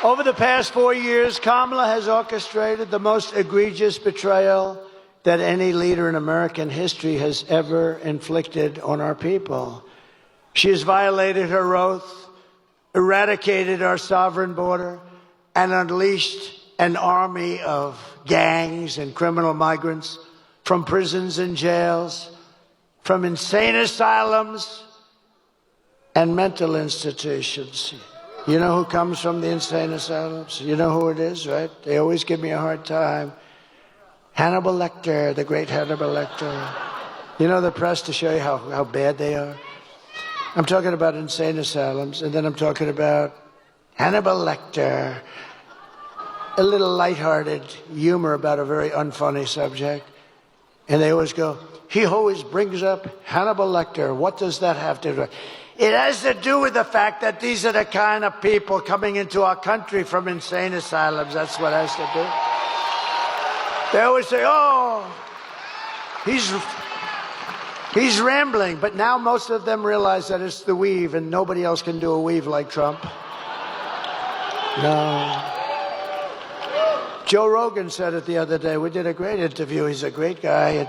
Over the past 4 years, Kamala has orchestrated the most egregious betrayal that any leader in American history has ever inflicted on our people. She has violated her oath, eradicated our sovereign border, and unleashed an army of gangs and criminal migrants from prisons and jails, from insane asylums and mental institutions. You know who comes from the insane asylums? You know who it is, right? They always give me a hard time. Hannibal Lecter, the great Hannibal Lecter. You know the press to show you how bad they are? I'm talking about insane asylums, and then I'm talking about Hannibal Lecter. A little lighthearted humor about a very unfunny subject. And they always go, he always brings up Hannibal Lecter. What does that have to do? It has to do with the fact that these are the kind of people coming into our country from insane asylums. That's what it has to do. They always say, oh, He's rambling, but now most of them realize that it's the weave, and nobody else can do a weave like Trump. No. Joe Rogan said it the other day. We did a great interview. He's a great guy. And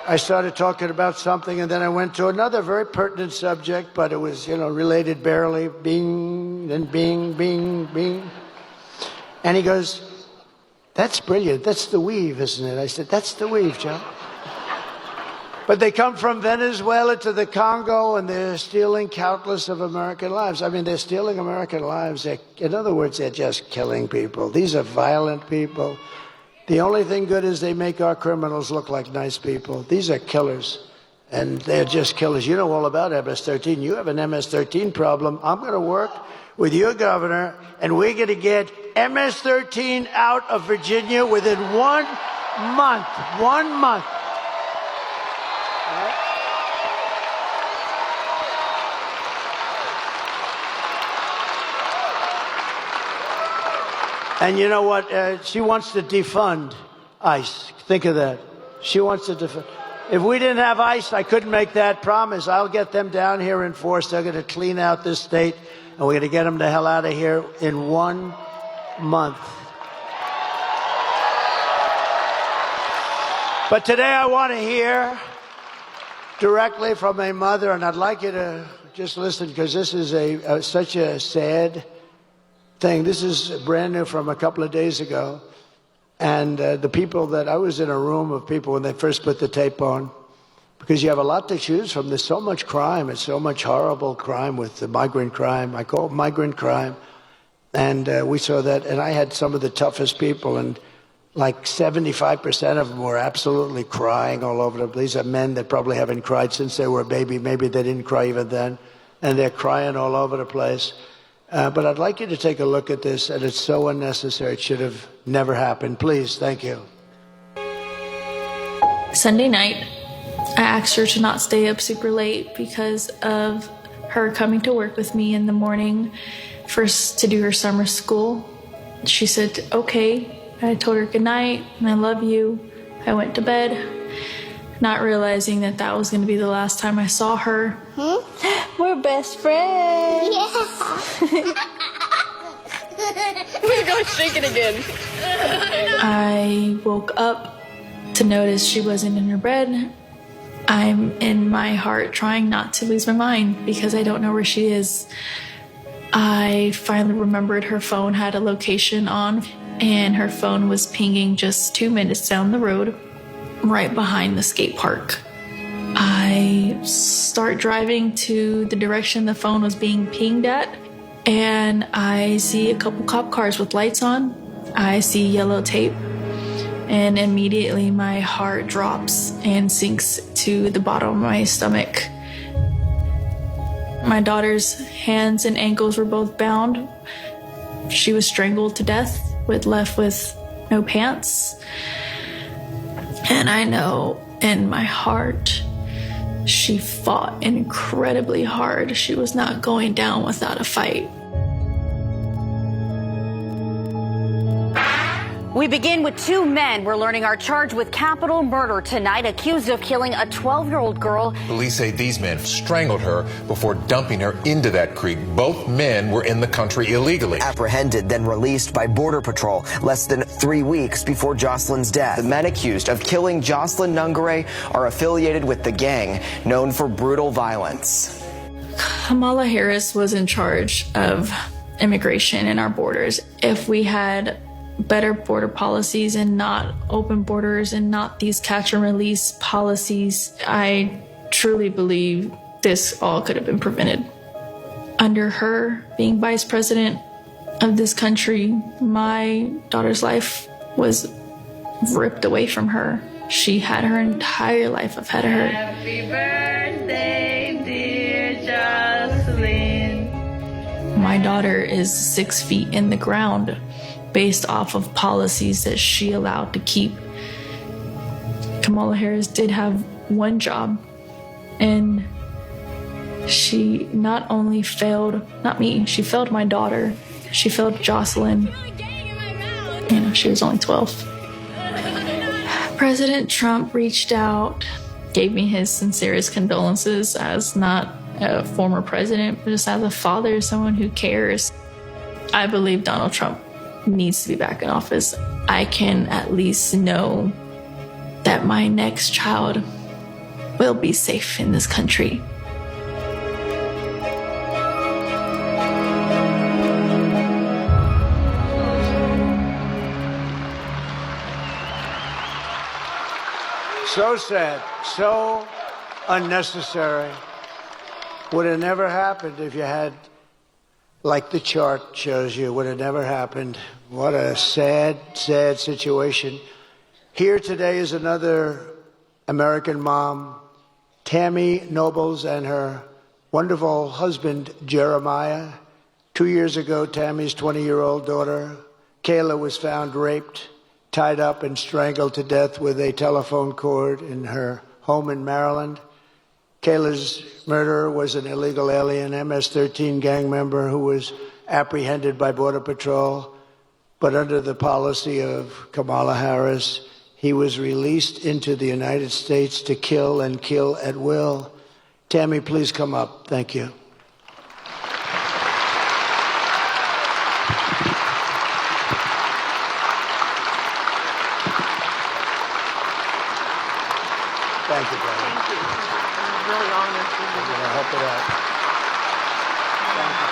I started talking about something, and then I went to another very pertinent subject, but it was, related barely. Bing, then bing, bing, bing. And he goes, "That's brilliant. That's the weave, isn't it?" I said, "That's the weave, Joe." But they come from Venezuela to the Congo, and they're stealing countless of American lives. I mean, they're stealing American lives. In other words, they're just killing people. These are violent people. The only thing good is they make our criminals look like nice people. These are killers, and they're just killers. You know all about MS-13. You have an MS-13 problem. I'm going to work with your governor, and we're going to get MS-13 out of Virginia within 1 month. 1 month. And you know what? She wants to defund ICE. Think of that. She wants to defund. If we didn't have ICE, I couldn't make that promise. I'll get them down here in force. They're going to clean out this state, and we're going to get them the hell out of here in 1 month. But today I want to hear directly from a mother, and I'd like you to just listen, because this is such a sad thing. This is brand new from a couple of days ago. And the people that I was in a room of people when they first put the tape on, because you have a lot to choose from. There's so much crime. It's so much horrible crime with the migrant crime. I call it migrant crime. And we saw that. And I had some of the toughest people, and like 75% of them were absolutely crying all over the place. These are men that probably haven't cried since they were a baby. Maybe they didn't cry even then. And they're crying all over the place. But I'd like you to take a look at this, and it's so unnecessary. It should have never happened. Please, thank you. Sunday night, I asked her to not stay up super late because of her coming to work with me in the morning first to do her summer school. She said, okay. I told her good night and I love you. I went to bed, not realizing that that was going to be the last time I saw her. We're best friends. Yeah. We're going shaking again. I woke up to notice she wasn't in her bed. I'm in my heart trying not to lose my mind because I don't know where she is. I finally remembered her phone had a location on, and her phone was pinging just 2 minutes down the road, right behind the skate park. I start driving to the direction the phone was being pinged at, and I see a couple cop cars with lights on. I see yellow tape, and immediately my heart drops and sinks to the bottom of my stomach. My daughter's hands and ankles were both bound. She was strangled to death, left with no pants. And I know in my heart, she fought incredibly hard. She was not going down without a fight. We begin with 2 men we're learning are charged with capital murder tonight, accused of killing a 12-year-old girl. Police say these men strangled her before dumping her into that creek. Both men were in the country illegally. Apprehended, then released by Border Patrol less than 3 weeks before Jocelyn's death. The men accused of killing Jocelyn Nungare are affiliated with the gang known for brutal violence. Kamala Harris was in charge of immigration in our borders. If we had better border policies and not open borders and not these catch and release policies, I truly believe this all could have been prevented. Under her being vice president of this country, my daughter's life was ripped away from her. She had her entire life ahead of her. Happy birthday, dear Jocelyn. My daughter is 6 feet in the ground based off of policies that she allowed to keep. Kamala Harris did have one job, and she not only failed, not me, she failed my daughter. She failed Jocelyn. She was only 12. President Trump reached out gave me his sincerest condolences as not a former president, but just as a father, someone who cares. I believe Donald Trump needs to be back in office. I can at least know that my next child will be safe in this country. So sad, so unnecessary. Would have never happened if you had, like the chart shows you, would have never happened. What a sad, sad situation. Here today is another American mom, Tammy Nobles, and her wonderful husband, Jeremiah. 2 years ago, Tammy's 20-year-old daughter, Kayla, was found raped, tied up and strangled to death with a telephone cord in her home in Maryland. Kayla's murderer was an illegal alien, MS-13 gang member who was apprehended by Border Patrol, but under the policy of Kamala Harris, he was released into the United States to kill and kill at will. Tammy, please come up. Thank you. Thank you, brother. Thank you. I'm really honored to be I'm here. going to help it out. Thank you.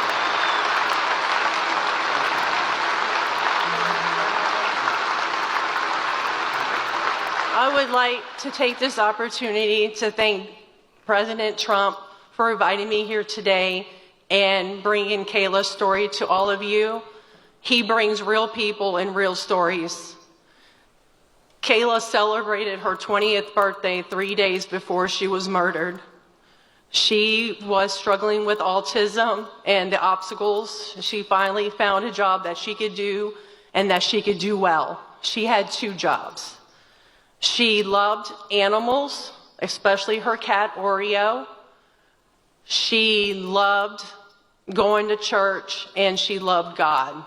I would like to take this opportunity to thank President Trump for inviting me here today and bringing Kayla's story to all of you. He brings real people and real stories. Kayla celebrated her 20th birthday 3 days before she was murdered. She was struggling with autism and the obstacles. She finally found a job that she could do and that she could do well. She had 2 jobs. She loved animals, especially her cat Oreo. She loved going to church, and she loved God.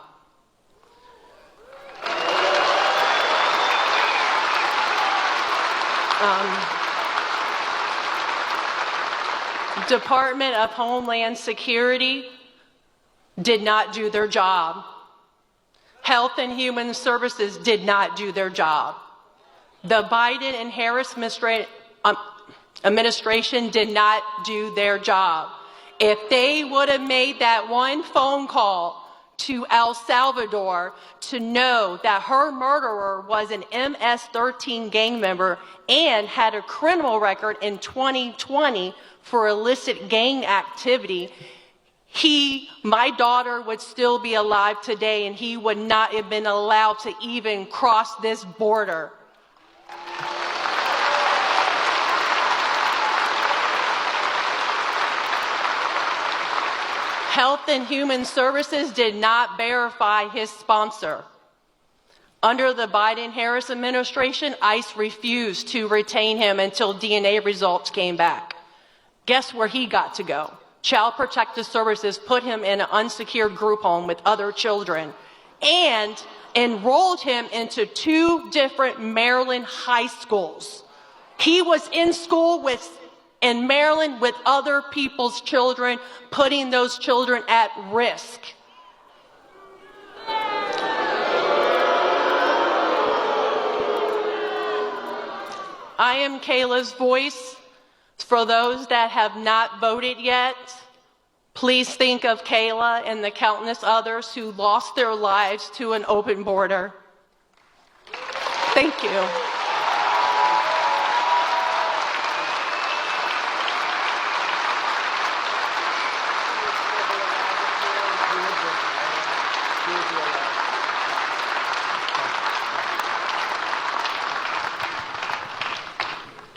Department of Homeland Security did not do their job. Health and Human Services did not do their job. The Biden and Harris administration did not do their job. If they would have made that one phone call to El Salvador to know that her murderer was an MS-13 gang member and had a criminal record in 2020 for illicit gang activity, my daughter would still be alive today, and he would not have been allowed to even cross this border. Health and Human Services did not verify his sponsor. Under the Biden-Harris administration, ICE refused to retain him until DNA results came back. Guess where he got to go? Child Protective Services put him in an unsecured group home with other children and enrolled him into 2 different Maryland high schools. He was in school in Maryland with other people's children, putting those children at risk. I am Kayla's voice. For those that have not voted yet, please think of Kayla and the countless others who lost their lives to an open border. Thank you.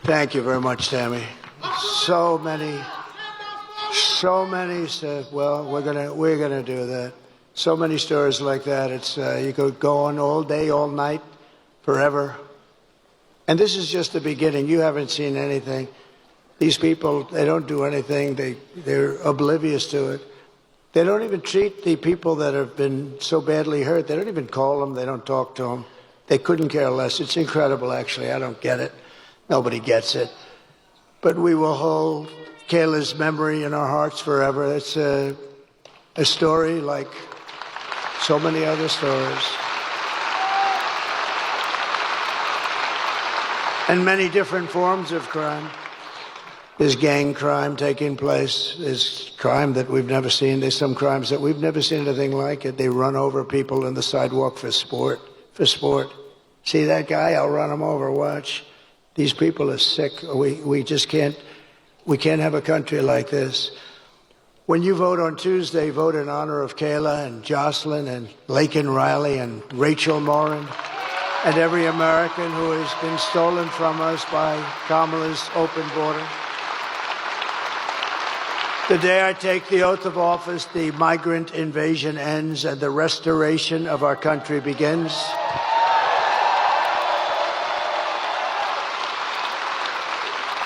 Thank you very much, Tammy. So many said, well, we're gonna do that. So many stories like that. It's you could go on all day, all night, forever. And this is just the beginning. You haven't seen anything. These people, they don't do anything. They're oblivious to it. They don't even treat the people that have been so badly hurt. They don't even call them. They don't talk to them. They couldn't care less. It's incredible, actually. I don't get it. Nobody gets it. but we will hold Kayla's memory in our hearts forever. It's a story like so many other stories. And many different forms of crime. There's gang crime taking place. There's crime that we've never seen. There's some crimes that we've never seen anything like it. They run over people in the sidewalk for sport. For sport. See that guy? I'll run him over. Watch. These people are sick. We just can't. We can't have a country like this. When you vote on Tuesday, vote in honor of Kayla and Jocelyn and Laken Riley and Rachel Morin and every American who has been stolen from us by Kamala's open border. The day I take the oath of office, the migrant invasion ends and the restoration of our country begins.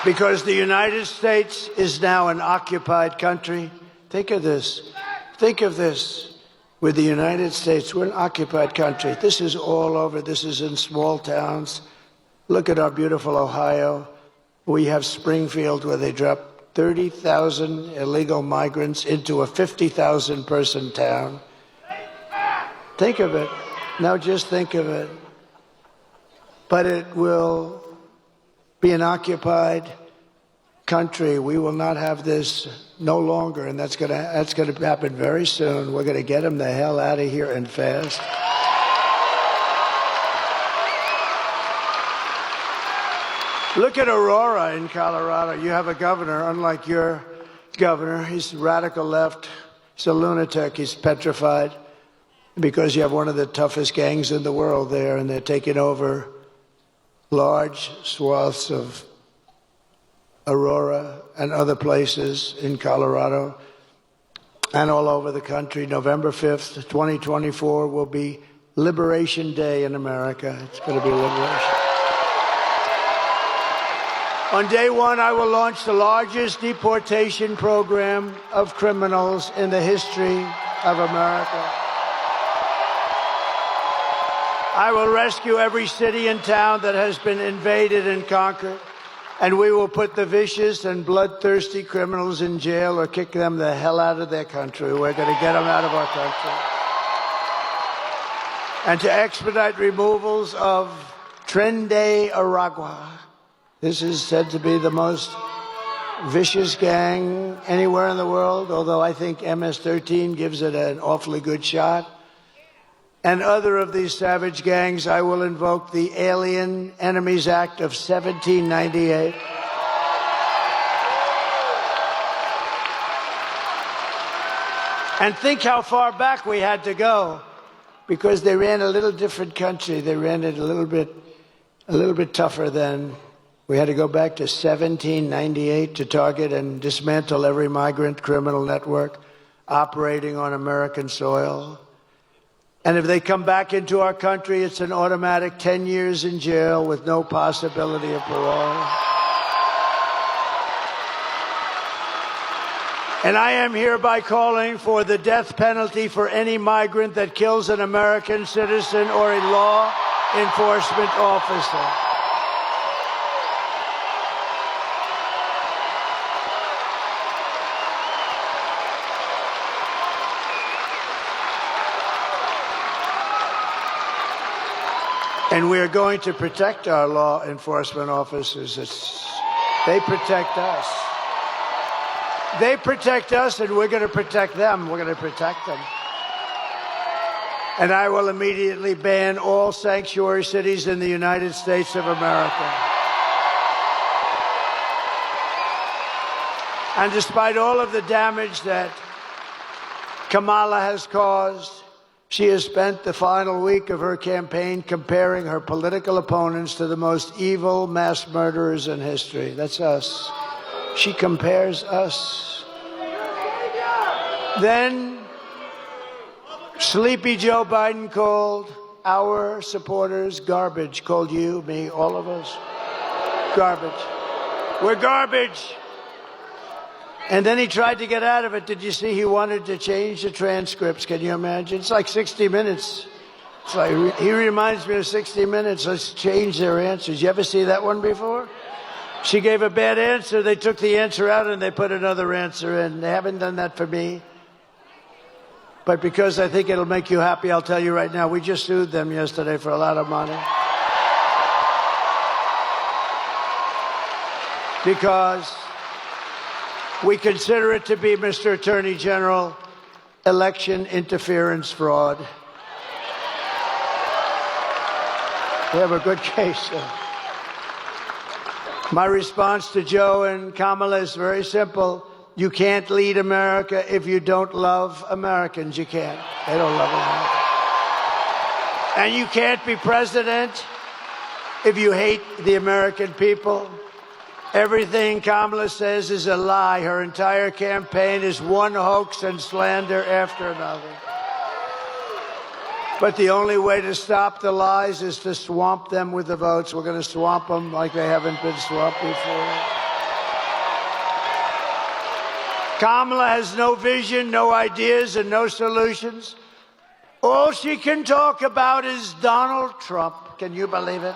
Because the United States is now an occupied country. Think of this. Think of this. With the United States, we're an occupied country. This is all over. This is in small towns. Look at our beautiful Ohio. We have Springfield where they dropped 30,000 illegal migrants into a 50,000 person town. Think of it. Now just think of it. But it will be an occupied country. We will not have this no longer, and that's going to happen very soon. We're going to get them the hell out of here and fast. Look at Aurora in Colorado. You have a governor, unlike your governor. He's radical left. He's a lunatic. He's petrified because you have one of the toughest gangs in the world there, and they're taking over large swaths of Aurora and other places in Colorado and all over the country. November 5th, 2024 will be Liberation Day in America. It's going to be liberation. On day one, I will launch the largest deportation program of criminals in the history of America. I will rescue every city and town that has been invaded and conquered, and we will put the vicious and bloodthirsty criminals in jail or kick them the hell out of their country. We're going to get them out of our country. And to expedite removals of Tren de Aragua. This is said to be the most vicious gang anywhere in the world, although I think MS-13 gives it an awfully good shot. And other of these savage gangs, I will invoke the Alien Enemies Act of 1798. And think how far back we had to go, because they ran a little different country. They ran it a little bit tougher then. We had to go back to 1798 to target and dismantle every migrant criminal network operating on American soil. And if they come back into our country, it's an automatic 10 years in jail with no possibility of parole. And I am hereby calling for the death penalty for any migrant that kills an American citizen or a law enforcement officer. And we are going to protect our law enforcement officers. They protect us. They protect us, and we're going to protect them. We're going to protect them. And I will immediately ban all sanctuary cities in the United States of America. And despite all of the damage that Kamala has caused, she has spent the final week of her campaign comparing her political opponents to the most evil mass murderers in history. That's us. She compares us. Then sleepy Joe Biden called our supporters garbage. Called you, me, all of us. Garbage. We're garbage. And then he tried to get out of it. Did you see he wanted to change the transcripts? Can you imagine? It's like 60 Minutes. It's like, he reminds me of 60 Minutes. Let's change their answers. You ever see that one before? She gave a bad answer. They took the answer out and they put another answer in. They haven't done that for me. But because I think it'll make you happy, I'll tell you right now, we just sued them yesterday for a lot of money. Because we consider it to be, Mr. Attorney General, election interference fraud. We have a good case. My response to Joe and Kamala is very simple. You can't lead America if you don't love Americans. You can't. They don't love America. And you can't be president if you hate the American people. Everything Kamala says is a lie. Her entire campaign is one hoax and slander after another. But the only way to stop the lies is to swamp them with the votes. We're going to swamp them like they haven't been swamped before. Kamala has no vision, no ideas, and no solutions. All she can talk about is Donald Trump. Can you believe it?